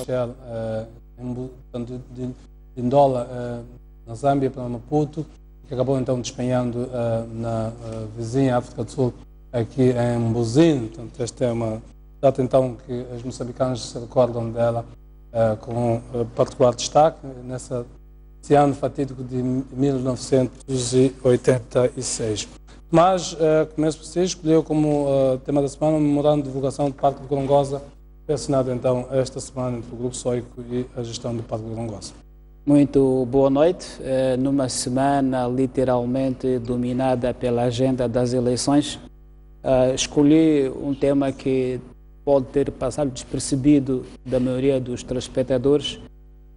comercial de Ndola, na Zâmbia, para Maputo, que acabou então despenhando na vizinha África do Sul, aqui em Mbuzine. Portanto, esta é uma data então que os moçambicanos se recordam dela com particular destaque nesse ano fatídico de 1986. Mas, como você escolheu como tema da semana, o memorando de divulgação do Parque de Gorongosa, foi assinado então esta semana entre o Grupo Soico e a gestão do Parque de Gorongosa. Muito boa noite. Numa semana literalmente dominada pela agenda das eleições, escolhi um tema que pode ter passado despercebido da maioria dos telespectadores,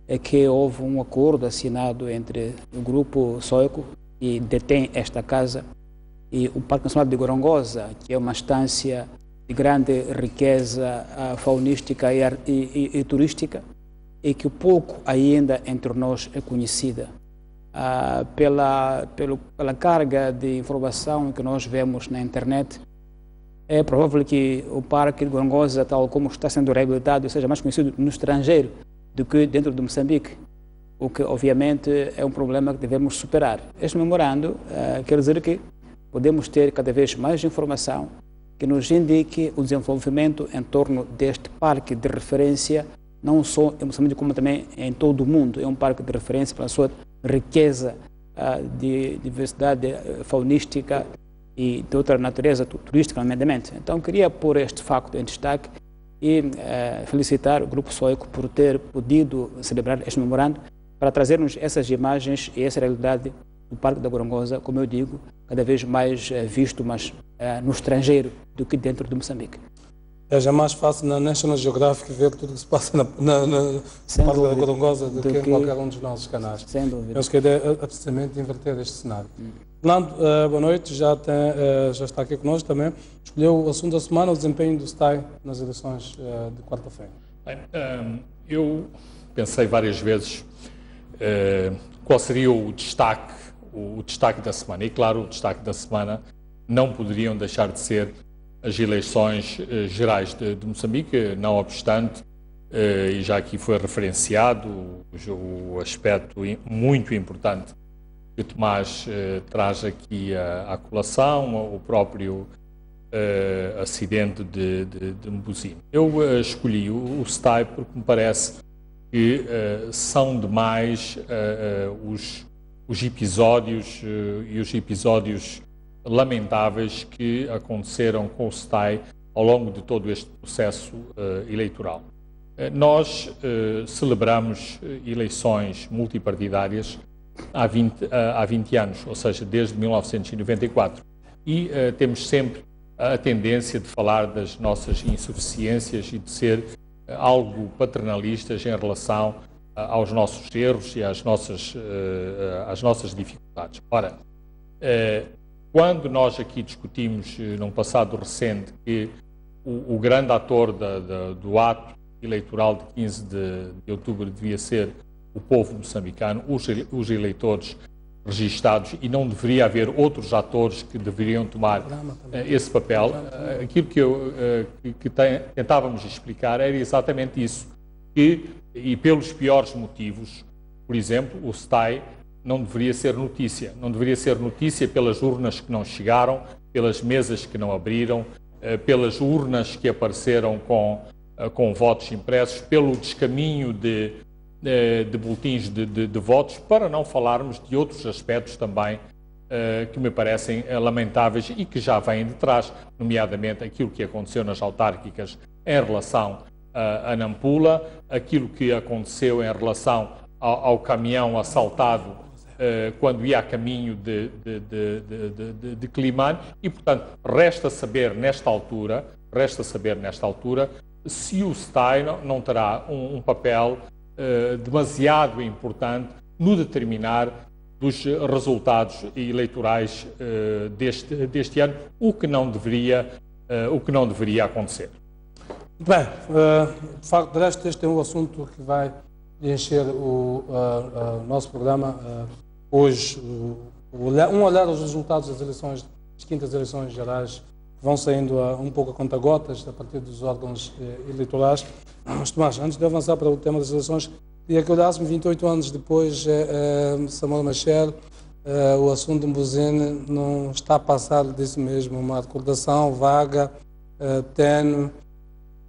é que houve um acordo assinado entre o Grupo Soico, que detém esta casa, e o Parque Nacional de Gorongosa, que é uma estância de grande riqueza faunística e turística, e que pouco ainda entre nós é conhecida. Pela carga de informação que nós vemos na internet, é provável que o Parque de Gorongosa, tal como está sendo reabilitado, seja mais conhecido no estrangeiro do que dentro de Moçambique, o que obviamente é um problema que devemos superar. Este memorando quer dizer que podemos ter cada vez mais informação que nos indique o desenvolvimento em torno deste parque de referência, não só em Moçambique, como também em todo o mundo. É um parque de referência pela sua riqueza de diversidade faunística e de outra natureza turística, nomeadamente. Então, queria pôr este facto em destaque e felicitar o Grupo Soico por ter podido celebrar este memorando para trazermos essas imagens e essa realidade do Parque da Gorongosa, como eu digo, cada vez mais visto mas no estrangeiro do que dentro de Moçambique. É já mais fácil na National Geographic ver tudo o que se passa no Parque da Gorongosa do que em qualquer um dos nossos canais. Sem dúvida. Penso que a ideia é precisamente inverter este cenário. Fernando, boa noite, já está aqui conosco também. Escolheu o assunto da semana, o desempenho do STAI nas eleições de quarta-feira. Eu pensei várias vezes qual seria o destaque da semana. E claro, o destaque da semana não poderiam deixar de ser as eleições gerais de Moçambique, não obstante, e já aqui foi referenciado o aspecto muito importante que Tomás traz aqui à colação, o próprio acidente de Mbuzine. Eu escolhi o STAI porque me parece que são demais os episódios e os episódios lamentáveis que aconteceram com o STAI ao longo de todo este processo eleitoral. Nós celebramos eleições multipartidárias há 20 anos, ou seja, desde 1994, e temos sempre a tendência de falar das nossas insuficiências e de ser algo paternalistas em relação aos nossos erros e às nossas dificuldades. Ora, quando nós aqui discutimos, num passado recente, que o grande ator do ato eleitoral de 15 de outubro devia ser o povo moçambicano, os eleitores registados, e não deveria haver outros atores que deveriam tomar esse papel, aquilo que tentávamos explicar era exatamente isso, e pelos piores motivos, por exemplo, o STAI não deveria ser notícia. Não deveria ser notícia pelas urnas que não chegaram, pelas mesas que não abriram, pelas urnas que apareceram com votos impressos, pelo descaminho de boletins de votos, para não falarmos de outros aspectos também que me parecem lamentáveis e que já vêm de trás, nomeadamente aquilo que aconteceu nas autárquicas em relação a Nampula, aquilo que aconteceu em relação ao caminhão assaltado quando ia a caminho de Climane, e portanto resta saber nesta altura se o STAI não terá um papel demasiado importante no determinar dos resultados eleitorais deste ano, o que não deveria acontecer. Bem, de facto, de resto, este é um assunto que vai encher o nosso programa hoje. Um olhar aos resultados das quintas eleições gerais vão saindo um pouco a conta-gotas a partir dos órgãos eleitorais. Mas, Tomás, antes de avançar para o tema das eleições, queria que olhássemos 28 anos depois, Samuel Machel, o assunto de Mbuzine não está a passar disso mesmo, uma recordação vaga, tênue.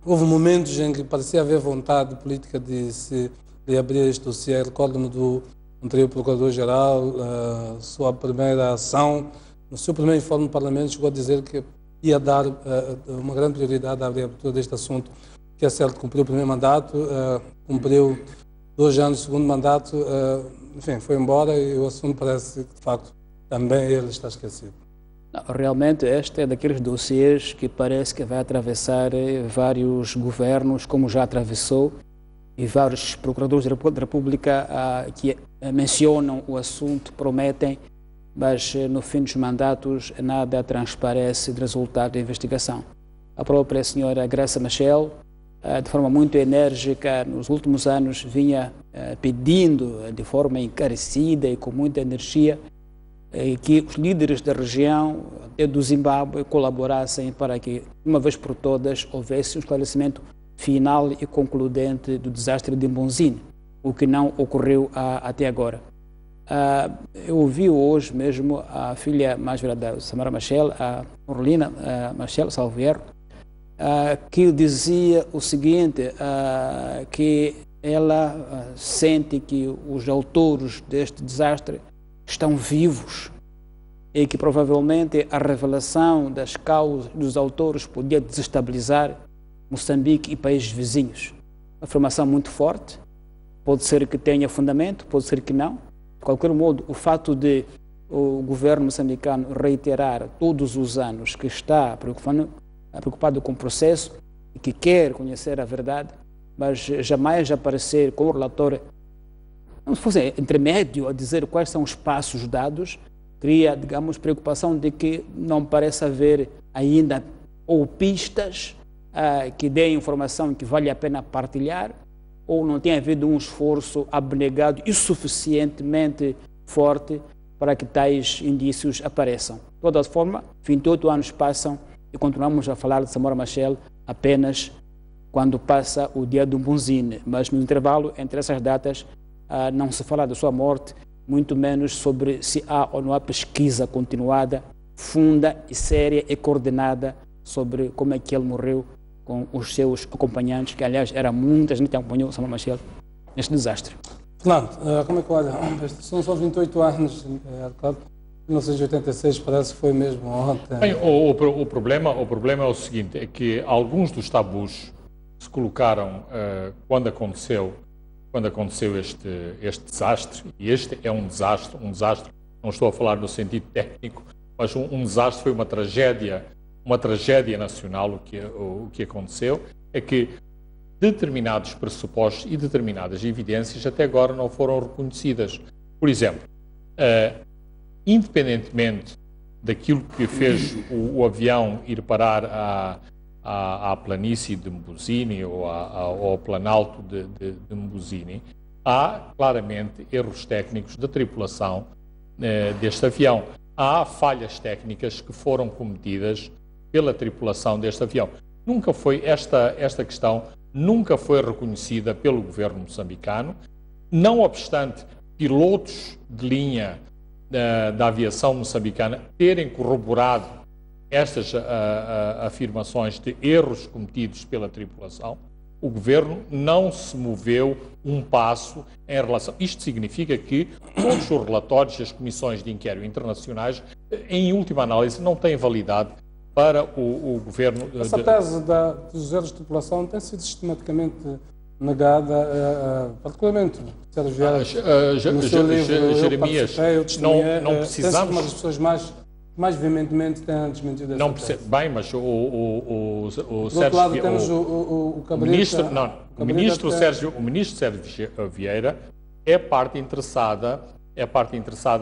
Houve momentos em que parecia haver vontade política de abrir este dossiê. Recordo-me do anterior Procurador-Geral, sua primeira ação, no seu primeiro informe no Parlamento, chegou a dizer que ia dar uma grande prioridade à abertura deste assunto, que é certo, cumpriu o primeiro mandato, cumpriu 2 anos do segundo mandato, enfim, foi embora e o assunto parece que, de facto, também ele está esquecido. Não, realmente este é daqueles dossiês que parece que vai atravessar vários governos, como já atravessou, e vários procuradores da República que mencionam o assunto, prometem, mas no fim dos mandatos nada transparece de resultado da investigação. A própria senhora Graça Machel, de forma muito enérgica, nos últimos anos vinha pedindo de forma encarecida e com muita energia que os líderes da região, até do Zimbábue, colaborassem para que, uma vez por todas, houvesse um esclarecimento final e concludente do desastre de Mbuzine, o que não ocorreu até agora. Eu ouvi hoje mesmo a filha mais velha da Samara Machel, a Orlina Machel, salvo erro, que dizia o seguinte, que ela sente que os autores deste desastre estão vivos e que provavelmente a revelação das causas dos autores podia desestabilizar Moçambique e países vizinhos. Uma afirmação muito forte, pode ser que tenha fundamento, pode ser que não. De qualquer modo, o fato de o governo moçambicano reiterar todos os anos que está preocupado com o processo e que quer conhecer a verdade, mas jamais aparecer com o relatório, como se fosse intermédio a dizer quais são os passos dados, cria, digamos, preocupação de que não parece haver ainda ou pistas que deem informação que vale a pena partilhar, ou não tem havido um esforço abnegado e suficientemente forte para que tais indícios apareçam. De toda forma, 28 anos passam e continuamos a falar de Samora Machel apenas quando passa o dia do Mbuzine, mas no intervalo entre essas datas não se fala da sua morte, muito menos sobre se há ou não há pesquisa continuada, funda e séria e coordenada sobre como é que ele morreu com os seus acompanhantes, que aliás era muita gente que acompanhou Samora Machel neste desastre. Fernando, como é que olha? São só 28 anos, 1986 parece que foi mesmo ontem. Bem, o problema é o seguinte, é que alguns dos tabus se colocaram quando aconteceu este desastre, e este é um desastre, não estou a falar no sentido técnico, mas um desastre, foi uma tragédia nacional. O que aconteceu é que determinados pressupostos e determinadas evidências até agora não foram reconhecidas. Por exemplo, independentemente daquilo que fez o avião ir parar à planície de Mbuzine ou ao planalto de Mbuzine, há claramente erros técnicos da tripulação deste avião. Há falhas técnicas que foram cometidas pela tripulação deste avião. Nunca foi esta questão nunca foi reconhecida pelo governo moçambicano, não obstante pilotos de linha da aviação moçambicana terem corroborado estas afirmações de erros cometidos pela tripulação. O governo não se moveu um passo em relação... Isto significa que todos os relatórios e as comissões de inquérito internacionais, em última análise, não têm validade para o governo... Essa tese dos erros de tripulação tem sido sistematicamente negada, particularmente Sérgio Vieira, no seu livro, Jeremias, não precisamos... uma das pessoas mais veementemente têm desmentido essa tese. Bem, mas o do outro lado temos o Cabrita... O ministro Sérgio Vieira é parte interessada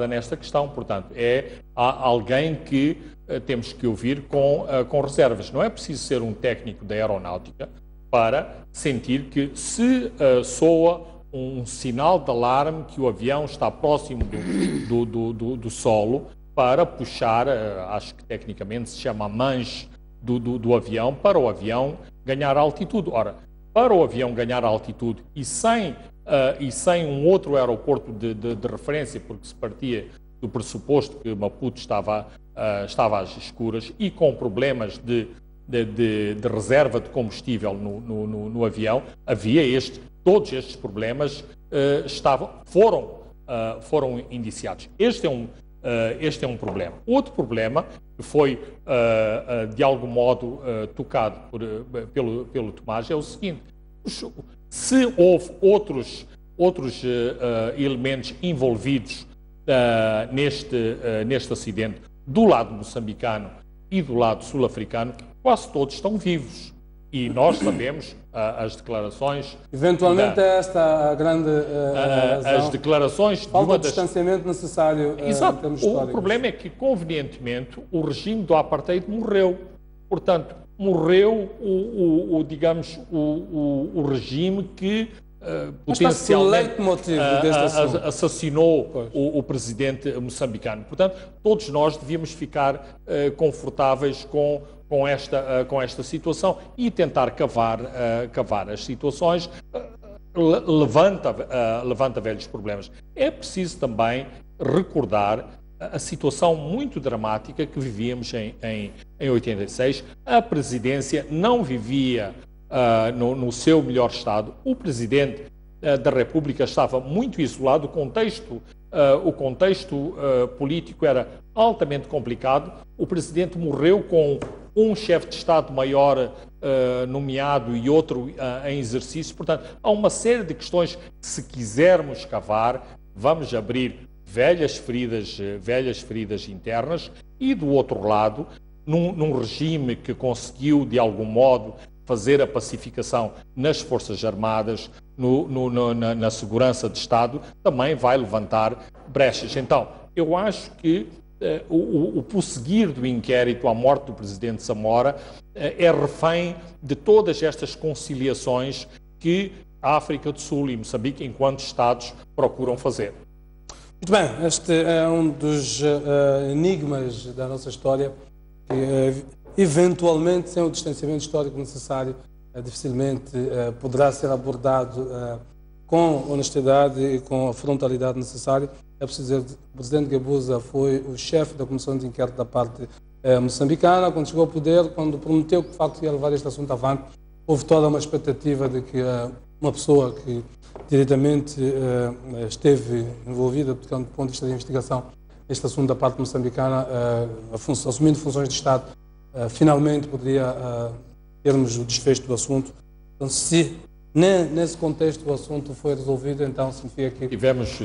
nesta questão, portanto, é alguém que temos que ouvir com reservas. Não é preciso ser um técnico da aeronáutica para sentir que se soa um sinal de alarme que o avião está próximo do solo, para puxar, acho que tecnicamente se chama manche do avião para o avião ganhar altitude. Ora, para o avião ganhar altitude e sem um outro aeroporto de referência, porque se partia do pressuposto que Maputo estava às escuras e com problemas de reserva de combustível no avião, todos estes problemas foram indiciados. Este é um problema. Outro problema que foi, de algum modo, tocado pelo Tomás é o seguinte: se houve outros elementos envolvidos neste acidente do lado moçambicano e do lado sul-africano, quase todos estão vivos. E nós sabemos as declarações... Eventualmente é esta a grande razão. As declarações... Falta o distanciamento necessário Exato. em termos históricos. O problema é que, convenientemente, o regime do apartheid morreu. Portanto, morreu o regime que potencialmente assassinou o presidente moçambicano. Portanto, todos nós devíamos ficar confortáveis com esta situação e tentar cavar as situações. Levanta velhos problemas. É preciso também recordar a situação muito dramática que vivíamos em 86. A presidência não vivia no seu melhor estado. O Presidente da República estava muito isolado, o contexto político era altamente complicado. O Presidente morreu com um chefe de Estado-Maior nomeado e outro em exercício. Portanto, há uma série de questões que, se quisermos cavar, vamos abrir velhas feridas internas. E, do outro lado, num regime que conseguiu, de algum modo, fazer a pacificação nas Forças Armadas, na segurança de Estado, também vai levantar brechas. Então, eu acho que o prosseguir do inquérito à morte do Presidente Samora é refém de todas estas conciliações que a África do Sul e Moçambique, enquanto Estados, procuram fazer. Muito bem, este é um dos enigmas da nossa história que, eventualmente, sem o distanciamento histórico necessário, dificilmente poderá ser abordado com honestidade e com a frontalidade necessária. É preciso dizer que o Presidente Gabuza foi o chefe da Comissão de Inquérito da parte moçambicana. Quando chegou ao poder, quando prometeu que de facto ia levar este assunto avante, houve toda uma expectativa de que uma pessoa que diretamente esteve envolvida, portanto, do ponto de vista da investigação, este assunto da parte moçambicana, assumindo funções de Estado, finalmente poderia termos o desfecho do assunto. Então, se nesse contexto o assunto foi resolvido, então significa que... Tivemos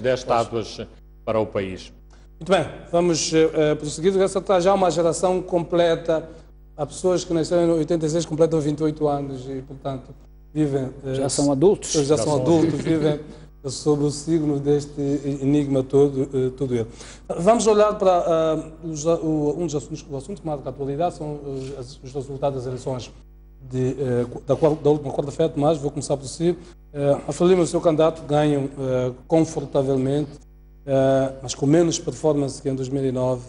10 estátuas para o país. Muito bem, vamos prosseguir. Essa já uma geração completa. Há pessoas que nasceram em 86, completam 28 anos e, portanto, vivem... Já são adultos. Já são adultos, vivem sob o signo deste enigma todo ele. Vamos olhar para um dos assuntos que marca a atualidade, são os resultados das eleições da última quarta-feira. Tomás, vou começar por si. A Frelimo e o seu candidato ganham confortavelmente, mas com menos performance que em 2009,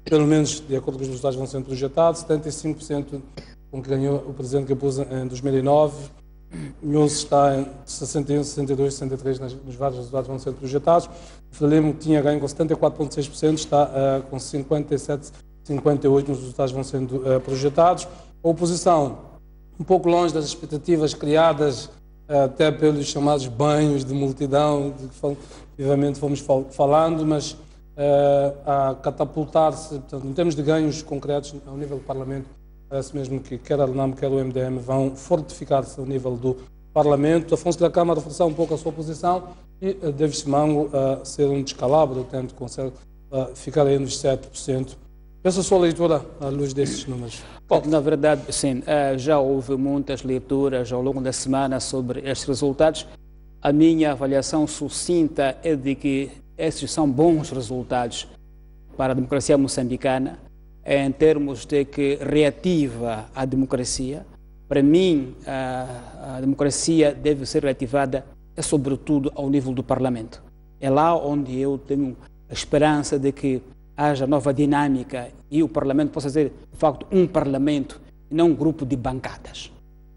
pelo menos de acordo com os resultados vão sendo projetados. 75% com que ganhou o Presidente Gabuza em 2009. Nhonse está em 61, 62, 63 nos vários resultados vão ser projetados. O Frelimo tinha ganho com 74,6%, está com 57, 58 nos resultados vão sendo projetados. A oposição, um pouco longe das expectativas criadas até pelos chamados banhos de multidão, de que vivamente fomos falando, mas a catapultar-se, portanto, em termos de ganhos concretos ao nível do Parlamento, parece mesmo que quer a RENAM, quer o MDM vão fortificar-se ao nível do Parlamento. Afonso da Câmara reforçar um pouco a sua posição e David Simango ser um descalabro, tento ficar aí nos 7%. Essa é a sua leitura à luz desses números? Na verdade, sim, já houve muitas leituras ao longo da semana sobre estes resultados. A minha avaliação sucinta é de que esses são bons resultados para a democracia moçambicana, em termos de que reativa a democracia. Para mim, a democracia deve ser reativada, sobretudo, ao nível do Parlamento. É lá onde eu tenho a esperança de que haja nova dinâmica e o Parlamento possa ser, de facto, um Parlamento e não um grupo de bancadas.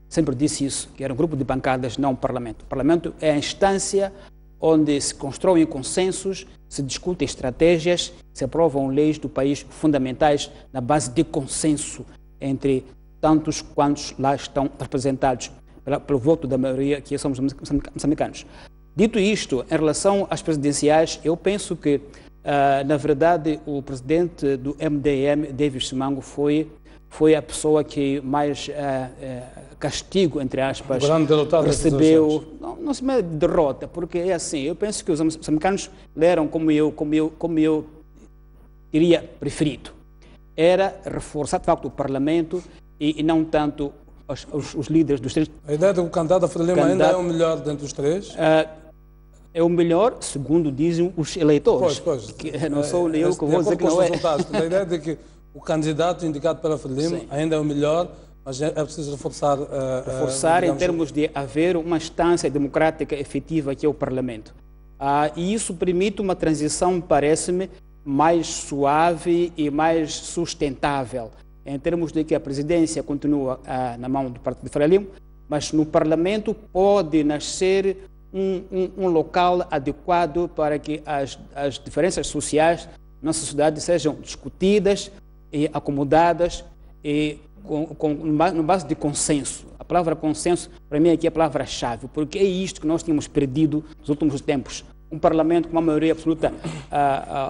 Sempre disse isso, que era um grupo de bancadas, não um Parlamento. O Parlamento é a instância onde se constroem consensos, se discutem estratégias, se aprovam leis do país fundamentais na base de consenso entre tantos quantos lá estão representados pelo voto da maioria, que somos moçambicanos. Dito isto, em relação às presidenciais, eu penso que, na verdade, o presidente do MDM, David Simango, foi a pessoa que mais castigo, entre aspas, recebeu. Não se chama de derrota, porque é assim, eu penso que os moçambicanos leram como eu teria preferido. Era reforçar, de facto, o Parlamento e não tanto os líderes dos três. A ideia de que o candidato a Frelimo ainda é o melhor dentre os três? É o melhor, segundo dizem os eleitores. Pois. Que não sou eu que vou dizer que não é. A ideia de que o candidato indicado pela Frelimo ainda é o melhor, mas é preciso reforçar... Reforçar em termos de haver uma instância democrática efetiva que é o Parlamento. E isso permite uma transição, parece-me, mais suave e mais sustentável, em termos de que a presidência continua na mão do Partido Frelimo, mas no Parlamento pode nascer um local adequado para que as diferenças sociais na sociedade sejam discutidas e acomodadas e na base de consenso. A palavra consenso, para mim, aqui é a palavra-chave, porque é isto que nós tínhamos perdido nos últimos tempos. Um Parlamento com uma maioria absoluta,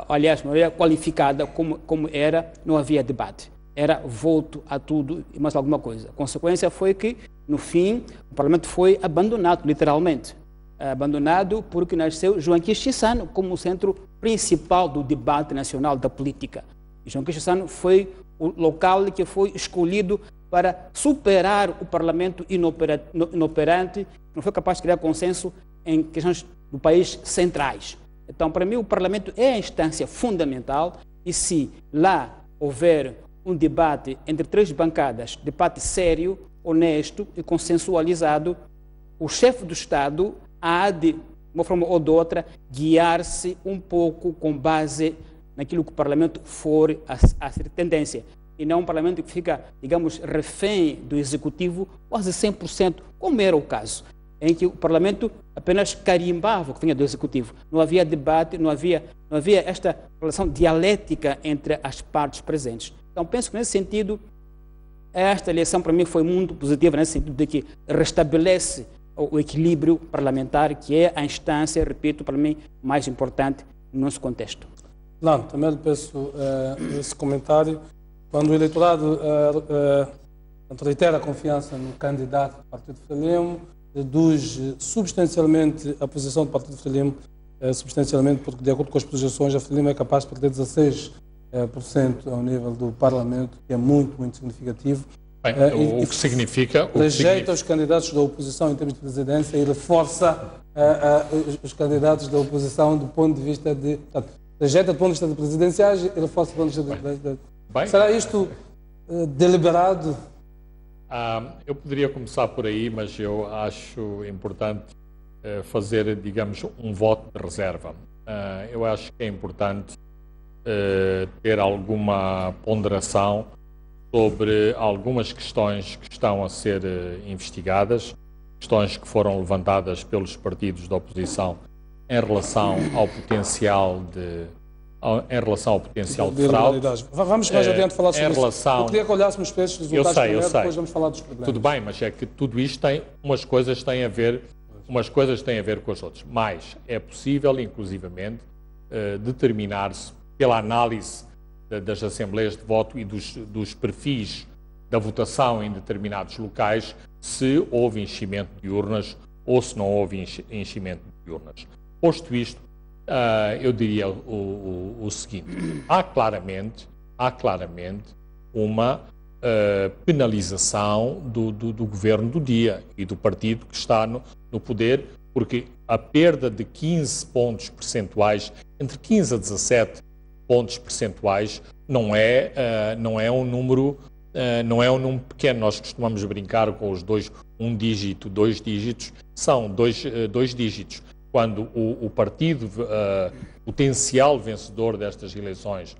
aliás, maioria qualificada, como era, não havia debate. Era voto a tudo e mais alguma coisa. A consequência foi que, no fim, o Parlamento foi abandonado, literalmente. Abandonado porque nasceu Joaquim Chissano como o centro principal do debate nacional da política. E Joaquim Chissano foi o local que foi escolhido para superar o Parlamento inoperante, não foi capaz de criar consenso em questões do país centrais. Então, para mim, o Parlamento é a instância fundamental e se lá houver um debate entre três bancadas, debate sério, honesto e consensualizado, o chefe do Estado há de, uma forma ou de outra, guiar-se um pouco com base naquilo que o Parlamento for a ser tendência. E não um Parlamento que fica, digamos, refém do Executivo quase 100%, como era o caso, em que o Parlamento apenas carimbava o que vinha do Executivo. Não havia debate, não havia esta relação dialética entre as partes presentes. Então, penso que nesse sentido, esta eleição para mim foi muito positiva, nesse sentido de que restabelece o equilíbrio parlamentar, que é a instância, repito, para mim, mais importante no nosso contexto. Não, também lhe peço esse comentário. Quando o eleitorado reitera a confiança no candidato do Partido Frelimo, reduz substancialmente a posição do Partido Frelimo, substancialmente porque, de acordo com as projeções, a Frelimo é capaz de perder 16% ao nível do Parlamento, que é muito, muito significativo. Bem, o que significa... Rejeita os candidatos da oposição em termos de presidência e reforça os candidatos da oposição do ponto de vista de... Rejeita do ponto de vista de presidenciais e reforça do ponto de vista de... Será isto deliberado? Eu poderia começar por aí, mas eu acho importante fazer, digamos, um voto de reserva. Eu acho que é importante ter alguma ponderação sobre algumas questões que estão a ser investigadas, questões que foram levantadas pelos partidos da oposição em relação ao potencial de fraude. Vamos mais adiante falar sobre isso. Eu queria que olhássemos para estes resultados primeiro, depois vamos falar dos problemas. Tudo bem, mas é que tudo isto tem, umas coisas têm a ver com as outras. Mas é possível, inclusivamente, determinar-se pela análise das assembleias de voto e dos perfis da votação em determinados locais, se houve enchimento de urnas ou se não houve enchimento de urnas. Posto isto, eu diria o seguinte: há claramente uma penalização do governo do dia e do partido que está no poder, porque a perda de 15 pontos percentuais, entre 15 a 17 pontos percentuais, não é um número pequeno. Nós costumamos brincar com os um dígito, 2 dígitos, são dois dígitos. Quando o partido potencial vencedor destas eleições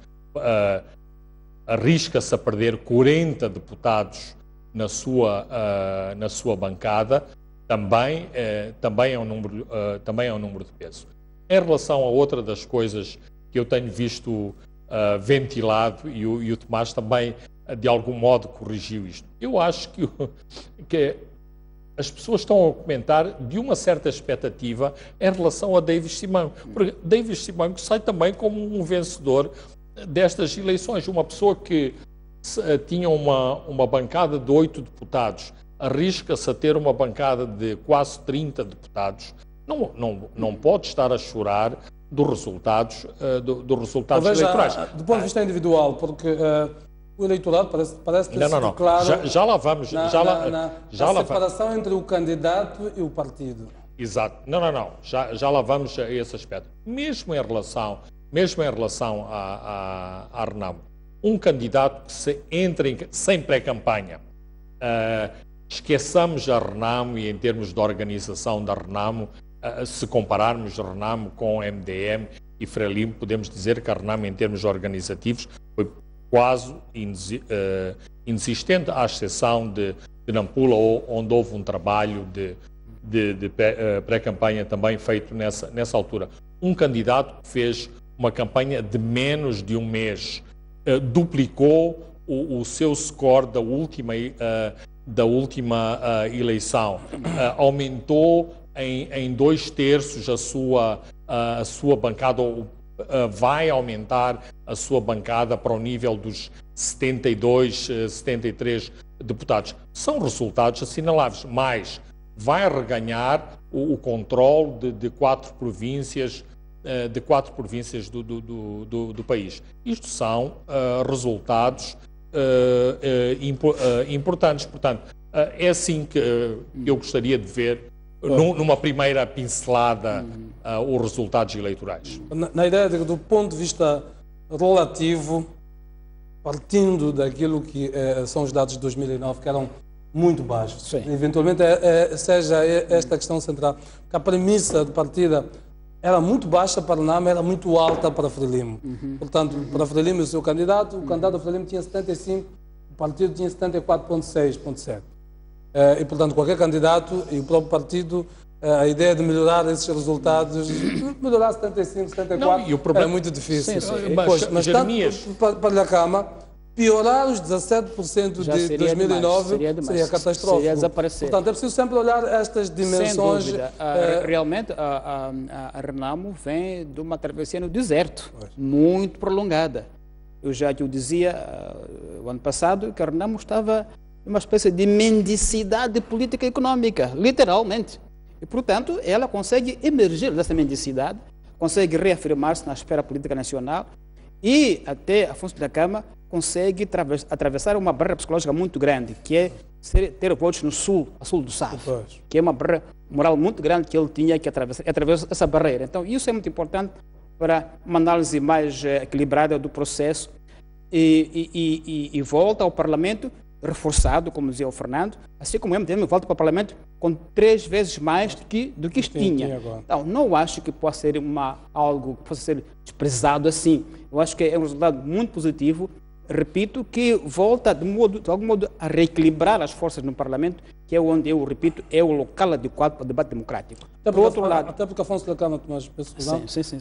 arrisca-se a perder 40 deputados na sua bancada, também é um número de peso. Em relação a outra das coisas que eu tenho visto ventilado, e o Tomás também, de algum modo, corrigiu isto, eu acho que as pessoas estão a comentar de uma certa expectativa em relação a Davis Simão, porque Davis Simão sai também como um vencedor destas eleições, uma pessoa que tinha uma bancada de 8 deputados, arrisca-se a ter uma bancada de quase 30 deputados, não pode estar a chorar dos resultados, eleitorais. Do ponto de vista individual, porque o eleitorado parece ter sido claro. Já lá vamos. Na separação entre o candidato e o partido. Exato. Já lá vamos a esse aspecto. Mesmo em relação à Renamo, um candidato que se entra sem pré-campanha, esqueçamos a Renamo, e em termos de organização da Renamo, se compararmos a Renamo com a MDM e Frelimo, podemos dizer que a Renamo, em termos organizativos, foi quase inexistente, à exceção de Nampula, onde houve um trabalho de pré-campanha também feito nessa altura. Um candidato que fez uma campanha de menos de um mês, duplicou o seu score da última eleição, aumentou em 2/3 a sua bancada, vai aumentar a sua bancada para o nível dos 72, 73 deputados. São resultados assinaláveis, mas vai reganhar o controle de 4 províncias, do país. Isto são resultados importantes. Portanto, é assim que eu gostaria de ver, numa primeira pincelada, os resultados eleitorais. Na ideia de que, do ponto de vista relativo, partindo daquilo que são os dados de 2009, que eram muito baixos, sim, eventualmente seja esta questão central, que a premissa de partida era muito baixa para a Renamo, era muito alta para a Frelimo. Portanto, para a Frelimo, o seu candidato, o candidato da Frelimo tinha 75, o partido tinha 74,6,7. E, portanto, qualquer candidato e o próprio partido, a ideia de melhorar esses resultados, melhorar 75, 74, é muito difícil. Sim. Mas tanto para a Cama, piorar os 17% de 2009 seria catastrófico. Seria desaparecer. Portanto, é preciso sempre olhar estas dimensões. Sem dúvida. Realmente, a Renamo vem de uma travessia no deserto, muito prolongada. Eu já te dizia o ano passado que a Renamo estava em uma espécie de mendicidade política e econômica, literalmente. E, portanto, ela consegue emergir dessa mendicidade, consegue reafirmar-se na esfera política nacional e até Afonso da Cama consegue atravessar uma barreira psicológica muito grande, que é ter votos no sul, a sul do Save, que é uma barreira moral muito grande que ele tinha que atravessar essa barreira. Então, isso é muito importante para uma análise mais equilibrada do processo e volta ao Parlamento reforçado, como dizia o Fernando, assim como o MDM volta para o Parlamento com 3 vezes mais do que tinha. Então, não acho que possa ser algo que possa ser desprezado assim. Eu acho que é um resultado muito positivo. Repito, que volta de algum modo a reequilibrar as forças no Parlamento, que é onde, eu repito, é o local adequado para o debate democrático. Até porque Afonso da Cama, Tomás, sim.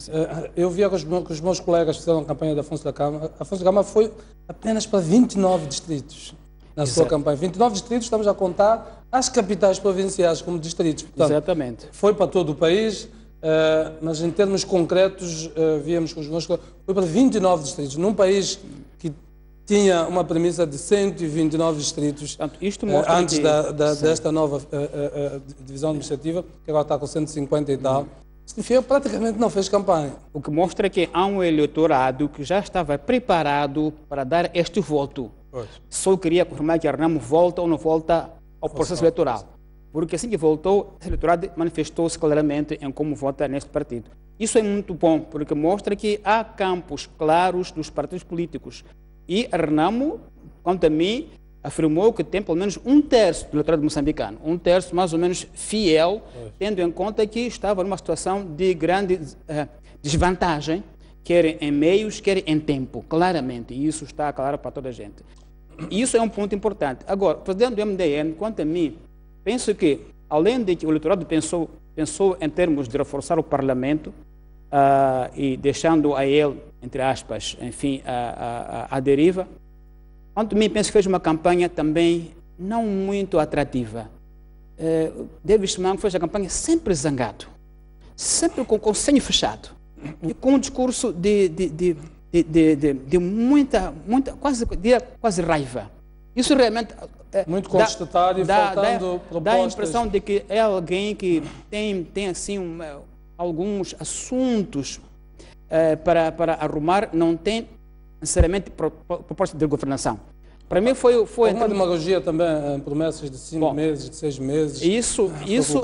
Eu via que os meus colegas fizeram a campanha de Afonso da Cama. Afonso da Cama foi apenas para 29 distritos na sua campanha. 29 distritos, estamos a contar as capitais provinciais como distritos. Portanto, exatamente. Foi para todo o país, mas em termos concretos, víamos com os meus colegas, foi para 29 distritos, num país que tinha uma premissa de 129 distritos. Portanto, isto mostra antes desta nova divisão administrativa, que agora está com 150 e tal. Significa que praticamente não fez campanha. O que mostra que há um eleitorado que já estava preparado para dar este voto. Só queria confirmar que a Renamo volta ou não volta ao processo eleitoral. Porque assim que voltou, esse eleitorado manifestou-se claramente em como vota neste partido. Isso é muito bom, porque mostra que há campos claros dos partidos políticos. E a Renamo, quanto a mim, afirmou que tem pelo menos 1/3 do eleitorado moçambicano, 1/3 mais ou menos fiel, tendo em conta que estava numa situação de grande desvantagem quer em meios, quer em tempo, claramente, e isso está claro para toda a gente. E isso é um ponto importante. Agora, o presidente do MDM, quanto a mim, penso que, além de que o eleitorado pensou em termos de reforçar o Parlamento e deixando a ele, entre aspas, enfim, a deriva, quanto a mim, penso que fez uma campanha também não muito atrativa. David Simango fez a campanha sempre zangado, sempre com o senho fechado, e com um discurso de muita quase raiva. Isso realmente muito contestatário e faltando propostas. Dá a impressão de que é alguém que tem assim alguns assuntos para arrumar, não tem necessariamente proposta de governação. Para mim foi uma demagogia também, promessas de 5 meses, de 6 meses. Isso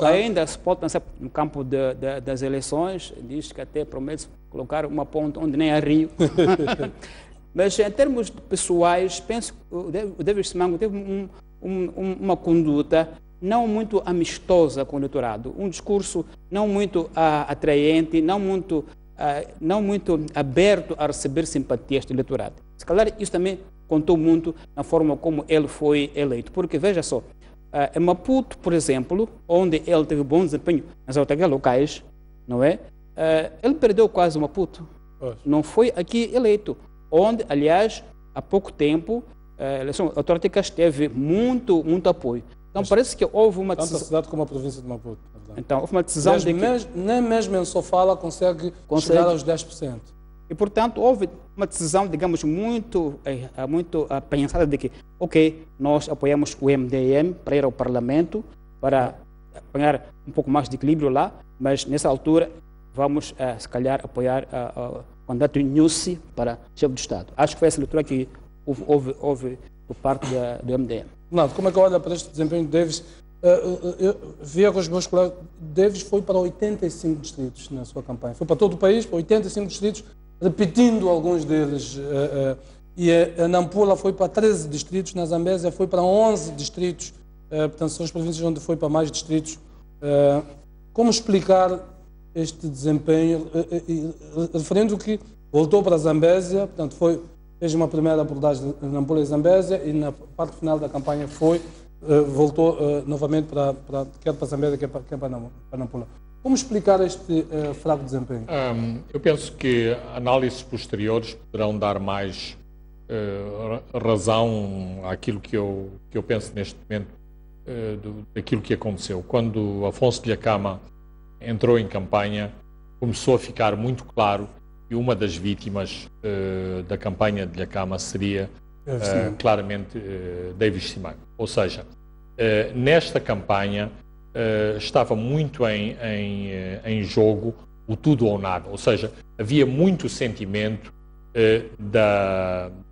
ainda se pode pensar no campo das eleições, diz que até promete colocar uma ponte onde nem há rio. Mas em termos pessoais, penso que o David Simango teve uma conduta não muito amistosa com o eleitorado, um discurso não muito atraente, não muito aberto a receber simpatias do eleitorado. Se calhar isso também contou muito na forma como ele foi eleito. Porque, veja só, em Maputo, por exemplo, onde ele teve bom desempenho nas autarquias locais, não é? Ele perdeu quase o Maputo. Não foi aqui eleito. Onde, aliás, há pouco tempo, a eleição autárquica teve muito apoio. Então, parece que houve uma decisão... Tanto a cidade como a província de Maputo. Então, houve uma decisão de que... Nem mesmo em Sofala consegue chegar aos 10%. E, portanto, houve uma decisão, digamos, muito pensada de que, ok, nós apoiamos o MDM para ir ao Parlamento, para apanhar um pouco mais de equilíbrio lá, mas nessa altura vamos, se calhar, apoiar o candidato Nussi para chefe do Estado. Acho que foi essa leitura que houve por parte do MDM. Não, como é que olha para este desempenho de Davis? Eu via com os meus colegas, Davis foi para 85 distritos na sua campanha. Foi para todo o país, para 85 distritos, repetindo alguns deles. E a Nampula foi para 13 distritos, na Zambésia foi para 11 distritos. Portanto, são as províncias onde foi para mais distritos. Como explicar este desempenho? Referendo que voltou para a Zambésia, portanto, fez uma primeira abordagem de Nampula e Zambésia e na parte final da campanha voltou novamente quer para a Zambésia, quer para Nampula. Como explicar este fraco desempenho? Eu penso que análises posteriores poderão dar mais razão àquilo que eu penso neste momento daquilo que aconteceu. Quando Afonso Dhlakama entrou em campanha, começou a ficar muito claro que uma das vítimas da campanha de Dhlakama seria claramente David Simango. Ou seja, nesta campanha estava muito em jogo o tudo ou nada, ou seja, havia muito sentimento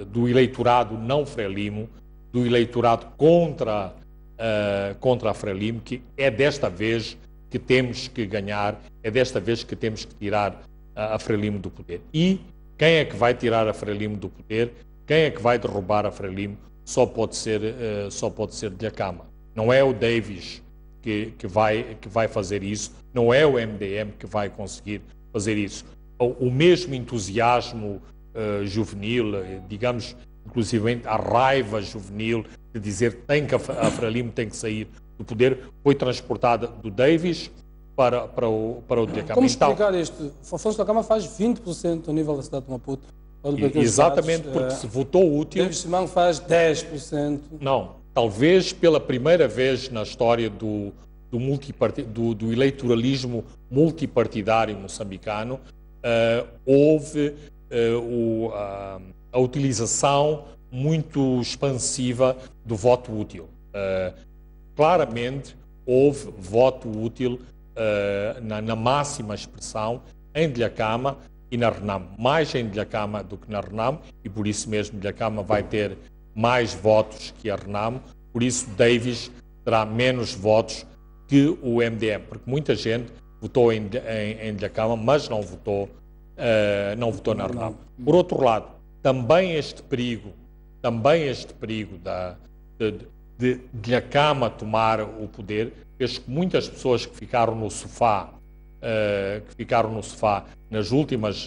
do eleitorado não Frelimo, do eleitorado contra a Frelimo, que é desta vez que temos que ganhar, é desta vez que temos que tirar a Frelimo do poder. E quem é que vai tirar a Frelimo do poder? Quem é que vai derrubar a Frelimo? Só pode ser Dhlakama. Não é o Davis que vai fazer isso, não é o MDM que vai conseguir fazer isso. O mesmo entusiasmo juvenil, digamos, inclusive a raiva juvenil de dizer a Frelimo tem que sair do poder, foi transportada do Davis para o Dhlakama. Como explicar isto? Afonso Dhlakama faz 20% a nível da cidade de Maputo. Exatamente, porque se votou útil... David Simango faz 10%. Não, talvez pela primeira vez na história do eleitoralismo multipartidário moçambicano, houve a utilização muito expansiva do voto útil. Claramente houve voto útil na máxima expressão em Dhlakama e na Renamo, mais em Dhlakama do que na Renamo, e por isso mesmo Dhlakama vai ter mais votos que a Renamo, por isso Davis terá menos votos que o MDM, porque muita gente votou em Dhlakama, mas não votou na Renamo. Por outro lado, também este perigo de Dhlakama tomar o poder, fez que muitas pessoas que ficaram no sofá que ficaram no sofá nas últimas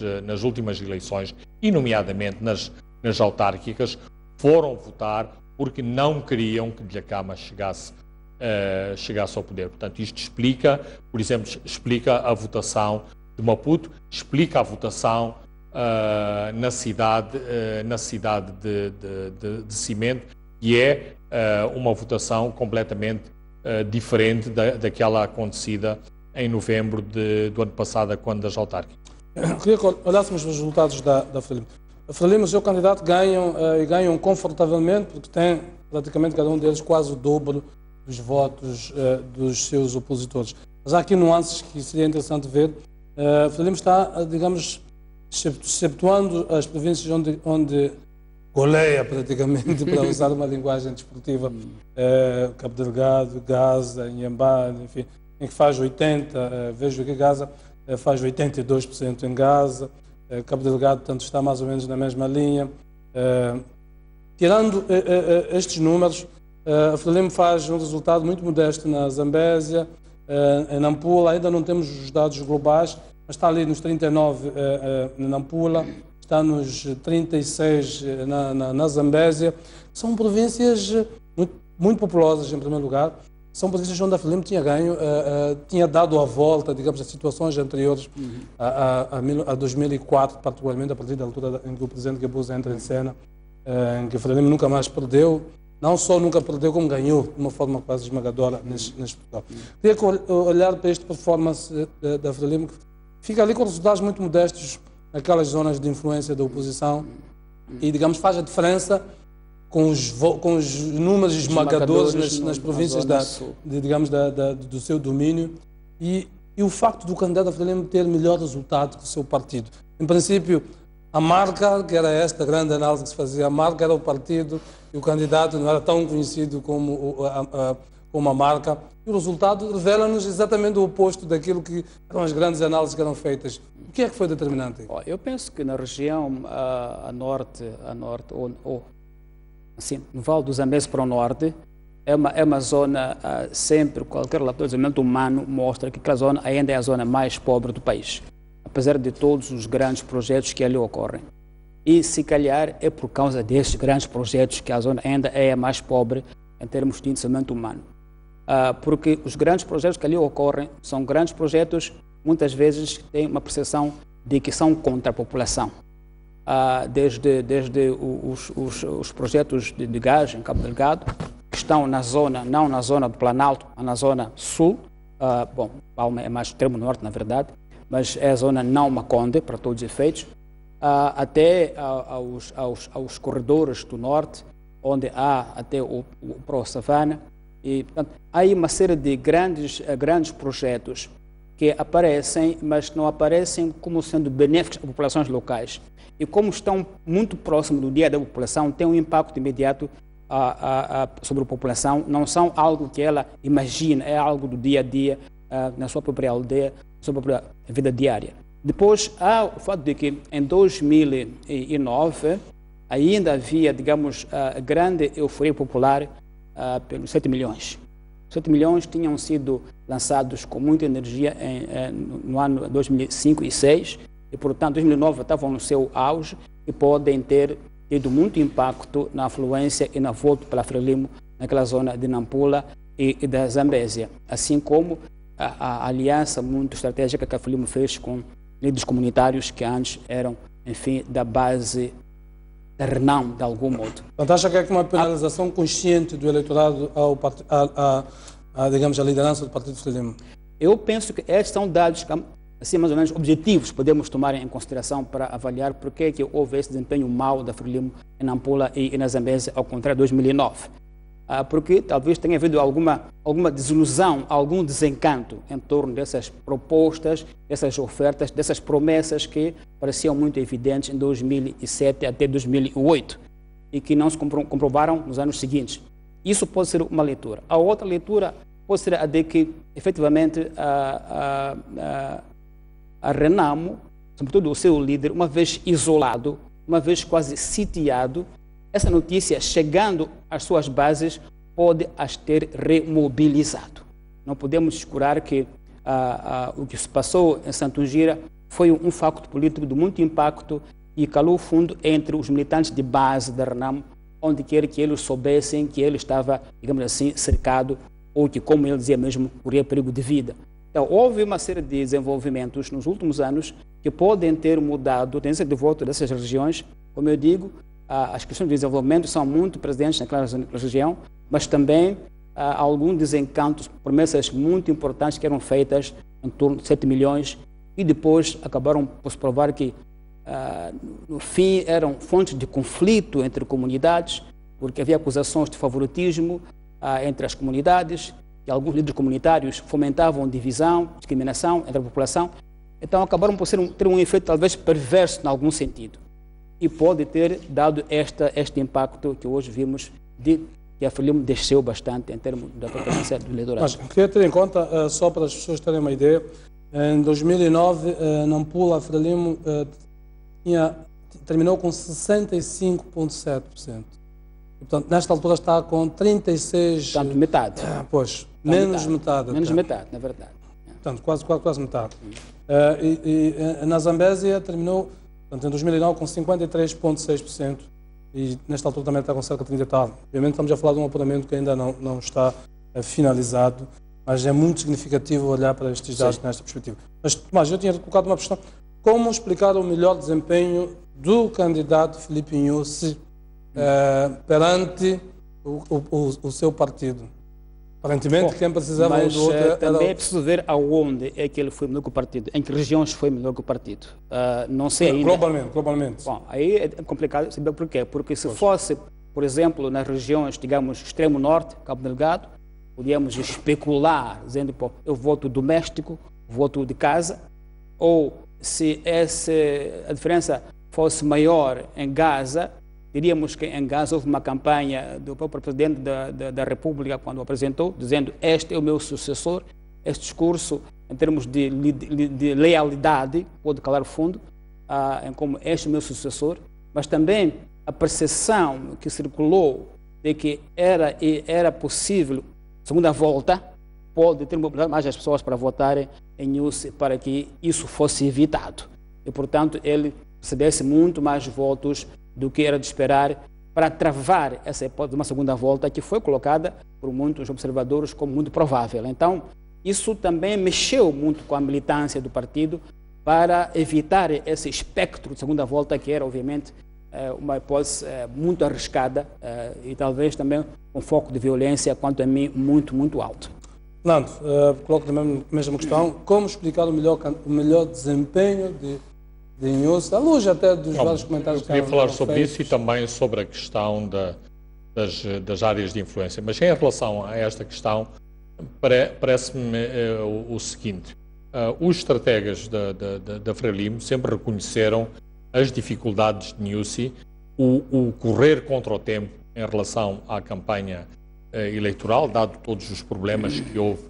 eleições, e nomeadamente nas autárquicas, foram votar porque não queriam que Dhlakama chegasse ao poder. Portanto, isto explica, por exemplo, explica a votação de Maputo, explica a votação na cidade de Cimento, e é uma votação completamente diferente daquela acontecida em novembro do ano passado, quando das autárquicas. Queria que olhássemos os resultados da Frelimo. A Frelimo, o seu candidato, ganham confortavelmente, porque tem praticamente cada um deles quase o dobro dos votos dos seus opositores. Mas há aqui nuances que seria interessante ver. A Frelimo está, digamos, exceptuando as províncias onde goleia praticamente, para usar uma linguagem desportiva, Cabo Delgado, Gaza, Inhambane, enfim, em que faz 80%, vejo que Gaza faz 82% em Gaza, Cabo Delgado, portanto, está mais ou menos na mesma linha. Tirando estes números, a Frelimo faz um resultado muito modesto na Zambésia, em Nampula. Ainda não temos os dados globais, mas está ali nos 39 na Nampula, está nos 36 na Zambésia. São províncias muito populosas, em primeiro lugar. São províncias onde a Frelimo tinha ganho, tinha dado a volta, digamos, a situações anteriores a 2004, particularmente a partir da altura em que o presidente Guebuza entra em cena, em que a Frelimo nunca mais perdeu. Não só nunca perdeu, como ganhou de uma forma quase esmagadora neste Portugal. Queria olhar para esta performance da Frelimo, que fica ali com resultados muito modestos naquelas zonas de influência da oposição e, digamos, faz a diferença com os números esmagadores nas províncias do seu domínio e o facto do candidato da Frelimo ter melhor resultado que o seu partido. Em princípio, a marca, que era esta grande análise que se fazia, a marca era o partido e o candidato não era tão conhecido como a marca. E o resultado revela-nos exatamente o oposto daquilo que eram as grandes análises que eram feitas. O que é que foi determinante? Eu penso que na região a norte, assim, no Vale do Zambésia para o norte, é uma zona, sempre, qualquer relatório de desenvolvimento humano mostra que aquela zona ainda é a zona mais pobre do país, apesar de todos os grandes projetos que ali ocorrem. E, se calhar, é por causa destes grandes projetos que a zona ainda é a mais pobre em termos de desenvolvimento humano. Porque os grandes projetos que ali ocorrem são grandes projetos, muitas vezes têm uma percepção de que são contra a população. Desde os projetos de gás em Cabo Delgado, que estão na zona, não na zona do Planalto, mas na zona sul, Palma é mais extremo norte, na verdade, mas é a zona não Maconde, para todos os efeitos, até aos corredores do norte, onde há até o Pro-Savana. E, portanto, há aí uma série de grandes projetos que aparecem, mas não aparecem como sendo benéficos às populações locais. E como estão muito próximos do dia da população, tem um impacto imediato sobre a população. Não são algo que ela imagina, é algo do dia a dia, na sua própria aldeia, na sua própria vida diária. Depois, há o fato de que em 2009 ainda havia, digamos, grande euforia popular pelos 7 milhões. 7 milhões tinham sido lançados com muita energia no ano 2005 e 2006 e, portanto, 2009 estavam no seu auge e podem ter tido muito impacto na afluência e na volta pela Frelimo, naquela zona de Nampula e da Zambésia, assim como a aliança muito estratégica que a Frelimo fez com líderes comunitários que antes eram, enfim, da base terrenal, de algum modo. Então, acha que é uma penalização consciente do eleitorado digamos, à liderança do Partido Frelimo? Eu penso que estes são dados, assim, mais ou menos objetivos, podemos tomar em consideração para avaliar por que houve esse desempenho mau da Frelimo em Nampula e na Zambésia, ao contrário de 2009. Porque talvez tenha havido alguma desilusão, algum desencanto em torno dessas propostas, dessas ofertas, dessas promessas que pareciam muito evidentes em 2007 até 2008 e que não se comprovaram nos anos seguintes. Isso pode ser uma leitura. A outra leitura pode ser a de que, efetivamente, a Renamo, sobretudo o seu líder, uma vez isolado, uma vez quase sitiado, essa notícia, chegando às suas bases, pode as ter remobilizado. Não podemos descurar que o que se passou em Santo Gira foi um facto político de muito impacto e calou fundo entre os militantes de base da Renamo, onde quer que eles soubessem que ele estava, digamos assim, cercado, ou que, como ele dizia mesmo, corria perigo de vida. Então, houve uma série de desenvolvimentos nos últimos anos que podem ter mudado a tendência de voto dessas regiões. Como eu digo, as questões de desenvolvimento são muito presentes naquela região, mas também há alguns desencantos, promessas muito importantes que eram feitas em torno de 7 milhões e depois acabaram por se provar que, no fim, eram fontes de conflito entre comunidades, porque havia acusações de favoritismo entre as comunidades, que alguns líderes comunitários fomentavam divisão, discriminação entre a população. Então acabaram por ter um efeito talvez perverso em algum sentido. E pode ter dado este impacto que hoje vimos de que a Frelimo desceu bastante em termos da preferência do eleitorado. Mas queria ter em conta, só para as pessoas terem uma ideia, em 2009, Nampula, a Frelimo terminou com 65,7%. Portanto, nesta altura está com 36%. Portanto, metade. Pois, menos metade. Menos metade, na verdade. Portanto, quase metade. E na Zambésia terminou, portanto, em 2009 com 53,6%. E nesta altura também está com cerca de 30%. Obviamente estamos a falar de um apuramento que ainda não está finalizado, mas é muito significativo olhar para estes dados nesta perspectiva. Mas, Tomás, eu tinha colocado uma questão. Como explicar o melhor desempenho do candidato Filipe Nyusi perante o seu partido? Aparentemente, quem precisava mas, do outro também é preciso ver aonde é que ele foi melhor que o partido, em que regiões foi melhor que o partido. Não sei ainda. Globalmente. Bom, aí é complicado saber porquê. Porque se fosse, por exemplo, nas regiões, digamos, extremo norte, Cabo Delgado, podíamos especular, dizendo, pô, eu voto doméstico, voto de casa, ou se a diferença fosse maior em Gaza, diríamos que em Gaza houve uma campanha do próprio presidente da República, quando o apresentou, dizendo este é o meu sucessor. Este discurso, em termos de lealidade, pode calar fundo, em como este é o meu sucessor, mas também a percepção que circulou de que era possível segunda volta, pode ter mobilizado mais as pessoas para votarem em Nyusi para que isso fosse evitado. E, portanto, ele recebesse muito mais votos do que era de esperar para travar essa hipótese de uma segunda volta que foi colocada por muitos observadores como muito provável. Então, isso também mexeu muito com a militância do partido para evitar esse espectro de segunda volta que era, obviamente, uma hipótese muito arriscada e talvez também com foco de violência, quanto a mim, muito, muito alto. Nando, coloco também a mesma questão. Como explicar o melhor desempenho de Nyusi, à luz até dos vários comentários que eu queria falar sobre isso e também sobre a questão das áreas de influência. Mas em relação a esta questão, parece-me o seguinte. Os estrategas da Frelimo sempre reconheceram as dificuldades de Nyusi, o correr contra o tempo em relação à campanha eleitoral, dado todos os problemas que houve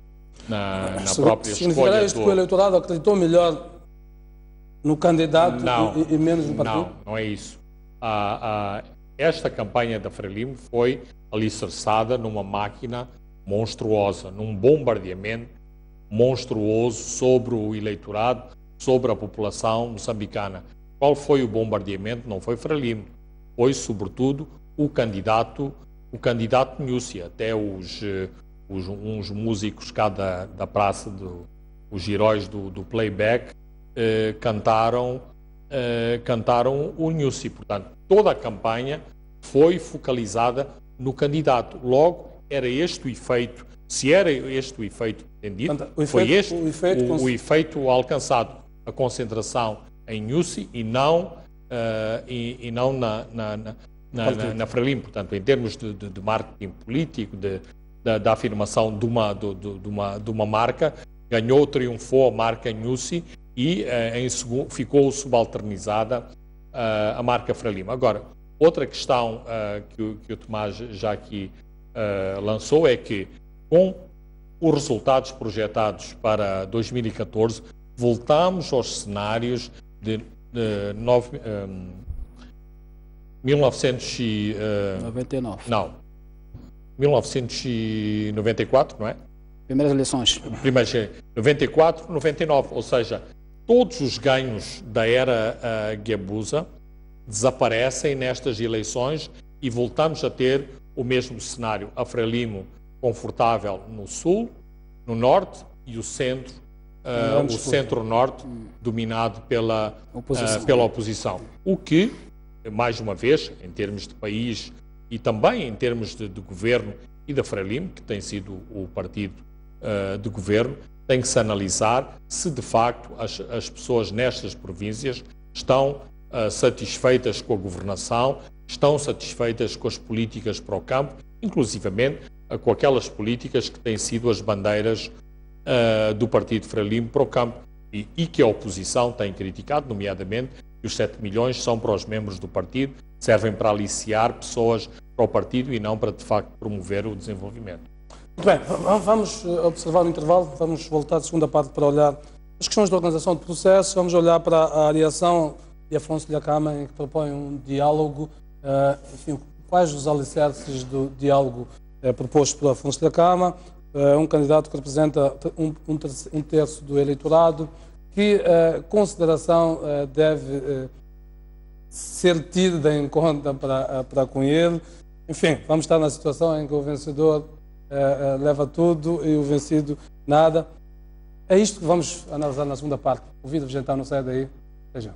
na própria escolha. Significará isto que o eleitorado acreditou melhor no candidato e menos no partido? Não é isso. Esta campanha da Frelimo foi alicerçada numa máquina monstruosa, num bombardeamento monstruoso sobre o eleitorado, sobre a população moçambicana. Qual foi o bombardeamento? Não foi Frelimo, foi sobretudo o candidato Nyusi. Até uns músicos cá da praça, os heróis do playback, cantaram o Nyusi. Portanto, toda a campanha foi focalizada no candidato. Logo, era este o efeito. Se era este o efeito pretendido, foi este o efeito alcançado. A concentração em Nyusi e não na Frelimo. Portanto, em termos de marketing político, da afirmação de uma marca, triunfou a marca Nyusi e ficou subalternizada a marca Frelimo. Agora, outra questão que o Tomás já aqui lançou é que, com os resultados projetados para 2014, voltamos aos cenários de 1994, não é? Primeiras eleições. Primeiras, 94, 99, ou seja, todos os ganhos da era Guebuza desaparecem nestas eleições e voltamos a ter o mesmo cenário. A Frelimo confortável no sul, no norte e o centro, o centro-norte dominado pela oposição. O que, mais uma vez, em termos de país e também em termos de governo e da Frelimo, que tem sido o partido de governo, tem que se analisar se de facto as pessoas nestas províncias estão satisfeitas com a governação, estão satisfeitas com as políticas para o campo, inclusivamente com aquelas políticas que têm sido as bandeiras do partido Frelimo para o campo e que a oposição tem criticado, nomeadamente que os 7 milhões são para os membros do partido, servem para aliciar pessoas para o partido e não para de facto promover o desenvolvimento. Muito bem, vamos observar o intervalo, vamos voltar à segunda parte para olhar as questões de organização de processos, vamos olhar para a Ariação e Afonso Dhlakama, em que propõe um diálogo, enfim, quais os alicerces do diálogo proposto por Afonso Dhlakama, um candidato que representa um terço do eleitorado, que consideração deve ser tida em conta para com ele. Enfim, vamos estar na situação em que o vencedor leva tudo e o vencido nada. É isto que vamos analisar na segunda parte. O vídeo vegetal não sai daí. Até já.